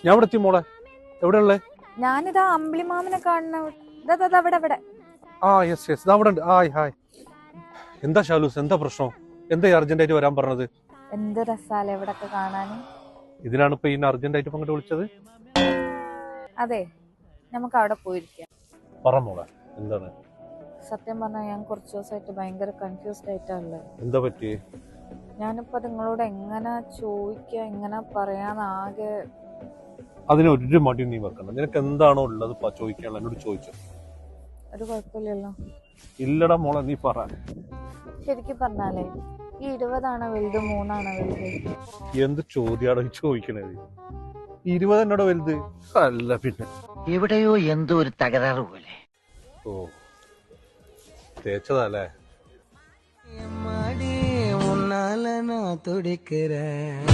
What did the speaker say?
ഞാൻ ഇവിടെ എത്തി മോളെ. എവിടെയുള്ളേ? ഞാനിതാ അമ്പിളിമാമനെ കാണുന്ന ഇവിടെ. ആ യെസ് യെസ്, അവിടെ ഉണ്ട്. Hi hi. എന്താ ഷാലൂസ്, എന്താ പ്രശ്നം? എന്താ അർജന്റായിട്ട് വരാൻ പറഞ്ഞത്? എന്ത് രസാലേ ഇവിടൊക്കെ കാണാന്. ഇതിനാണ് ഇപ്പൊ ഈ അർജന്റായിട്ട് അങ്ങോട്ട് വിളിച്ചത്? അതെ, നമുക്ക് അവിടെ പോയിരിക്കാം. പറ മോളെ, എന്താണ്? സത്യം പറഞ്ഞാൽ ഞാൻ കുറച്ച് ദിവസമായിട്ട് ഭയങ്കര കൺഫ്യൂസ്ഡ് ആയിട്ടാണുള്ളത്. എന്താ പറ്റി? ഞാനിപ്പോ നിങ്ങളോട് എങ്ങനെ ചോദിക്കുക, എങ്ങനെ പറയാന്നാകെ. അതിന് ഒരു മടി നീ വെക്കണം. നിനക്ക് എന്താണോ ഉള്ളത് ചോദിക്കാനുള്ള എന്നോട് ചോദിച്ചു. ഒരു കുഴപ്പമില്ലല്ലോ? ഇല്ലടാ മോളെ, നീ പറ. ശരിക്കും പറഞ്ഞാലേ ഈ 20 വലുത് 3 വലുത്? എന്ത് ചോദ്യാണോ ചോദിക്കണത്? 20 എന്നോട് വലുത് അല്ല പിന്നെ. എവിടെയോ എന്തോ ഒരു തകരാറ് പോലെ. ഓ, തേച്ചതല്ലേ? ഉന്നാല തുടിக்கிறேன்